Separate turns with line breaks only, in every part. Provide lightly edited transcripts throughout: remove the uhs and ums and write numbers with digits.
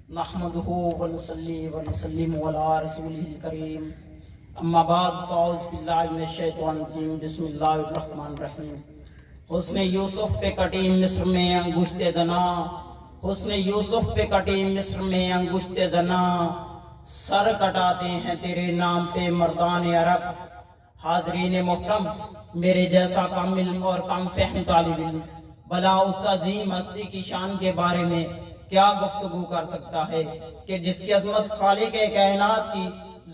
نحمده ونصلي ونسلم على رسوله الكريم اما بعد فاعوذ باللہ من الشیطان الرجیم بسم اللہ الرحمن الرحیم۔ حسن یوسف پہ کٹی مصر میں انگشت زنا، حسن یوسف پہ کٹی مصر میں انگشت زنا، سر کٹاتے ہیں تیرے نام پہ مردان عرب۔ حاضرین محترم، میرے جیسا کامل اور کام فہم طالب علم بلا اس عظیم ہستی کی شان کے بارے میں کیا گفتگو کر سکتا ہے کہ جس کی عظمت خالق کائنات کی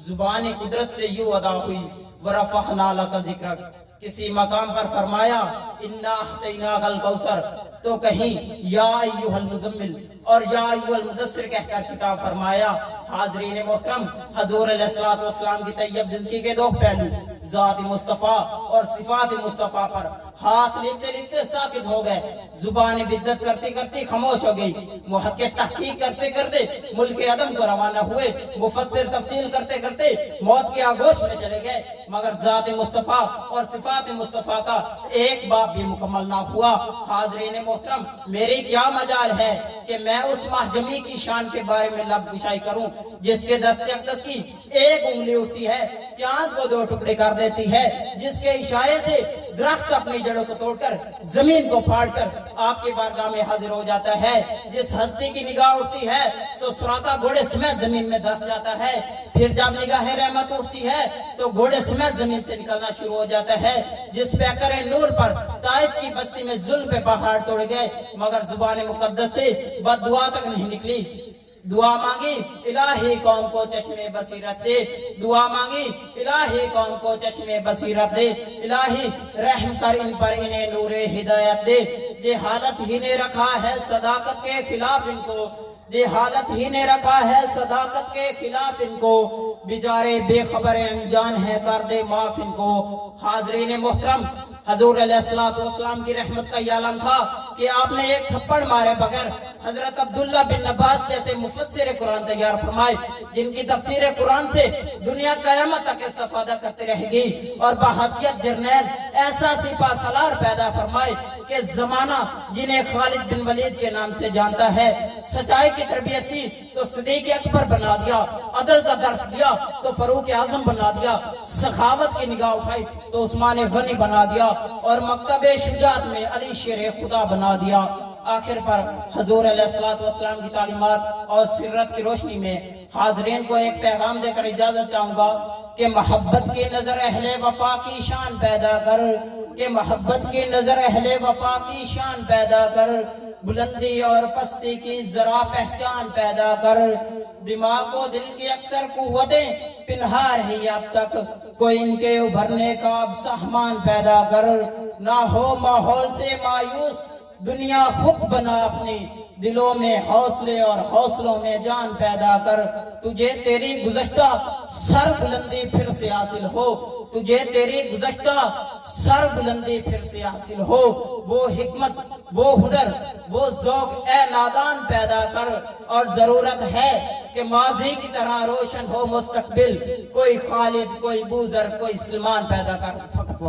زبان قدرت سے یوں ادا ہوئی، وَرَفَعْنَا لَكَ ذِكْرَكَ۔ کسی مقام پر فرمایا اِنَّا أَعْطَيْنَاكَ الْكَوْثَرَ، تو کہیں یا ایوہ المزمل اور یا ایوہ المدثر کہہ کر خطاب فرمایا۔ حاضرین محترم، حضور علیہ السلام کی طیب زندگی کے دو پہلو، ذات مصطفیٰ اور صفات مصطفیٰ پر ہاتھ لکھتے لکھتے ساکت ہو گئے، زبان بدت کرتے کرتے خاموش ہو گئی، محقق تحقیق کرتے کرتے ملک عدم کو روانہ ہوئے، مفسر تفصیل کرتے کرتے موت کے آغوش میں چلے گئے، مگر ذات مصطفیٰ اور صفات مصطفیٰ کا ایک باب بھی مکمل نہ ہوا۔ حاضرین محترم، میری کیا مجال ہے کہ میں اس محجمی کی شان کے بارے میں لب گشائی کروں جس کے دست اقدس کی ایک انگلی اٹھتی ہے چاند کو دو ٹکڑے کر دیتی ہے، جس کے اشارے سے درخت اپنی جڑوں کو توڑ کر زمین کو پھاڑ کر آپ کی بارگاہ میں حاضر ہو جاتا ہے، جس ہستی کی نگاہ اٹھتی ہے تو سراتا گھوڑے سمیت زمین میں دھس جاتا ہے، پھر جب نگاہ رحمت اٹھتی ہے تو گھوڑے سمیت زمین سے نکلنا شروع ہو جاتا ہے، جس پہ اکر نور پر طائف کی بستی میں ظلم پہ پہاڑ توڑ گئے مگر زبان مقدس سے بد دعا تک نہیں نکلی۔ دعا مانگی الہی قوم کو چشم بصیرت دے، دعا مانگی الہی قوم کو چشم بصیرت دے، الہی رحم کر ان پر انہیں نور ہدایت دے۔ یہ حالت ہی نے رکھا ہے صداقت کے خلاف ان کو، یہ حالت ہی نے رکھا ہے صداقت کے خلاف ان کو، بیچارے بے خبر انجان ہے کر دے معاف ان کو۔ حاضرین محترم، حضور علیہ السلام کی رحمت کا یہ عالم تھا کہ آپ نے ایک تھپڑ مارے بغیر حضرت عبداللہ بن عباس جیسے مفسر قرآن تیار فرمائے، جن کی تفسیر قرآن سے دنیا قیامت تک استفادہ کرتے رہے گی، اور بحیثیت جرنیل ایسا سپاہ سالار پیدا فرمائے کہ زمانہ جنہیں خالد بن ولید کے نام سے جانتا ہے، سچائی کی تربیت دی تو صدیق اکبر بنا دیا، عدل کا درس دیا تو فاروق اعظم بنا دیا، سخاوت کی نگاہ اٹھائی تو عثمان غنی بنا دیا، اور مکتب شجاعت میں علی شیر خدا بنا دیا۔ آخر پر حضور علیہ السلام کی تعلیمات اور سیرت کی روشنی میں حاضرین کو ایک پیغام دے کر اجازت چاہوں گا کہ محبت کی نظر اہل وفا کی شان پیدا کر، کہ محبت کی نظر اہل وفا کی شان پیدا کر، بلندی اور پستی کی ذرا پہچان پیدا کر، دماغ و دل کی اکثر قوتیں پنہار ہی اب تک، کوئی ان کے ابھرنے کا اب سامان پیدا کر، نہ ہو ماحول سے مایوس دنیا خود بنا اپنی، دلوں میں حوصلے اور حوصلوں میں جان پیدا کر، تجھے تیری گزشتہ سر بلندی پھر سے حاصل ہو، تجھے تیری گزشتہ سر بلندی پھر سے حاصل ہو، وہ حکمت، وہ ہنر، وہ ذوق اے نادان پیدا کر، اور ضرورت ہے کہ ماضی کی طرح روشن ہو مستقبل، کوئی خالد، کوئی بوذر، کوئی سلمان پیدا کر۔ فقط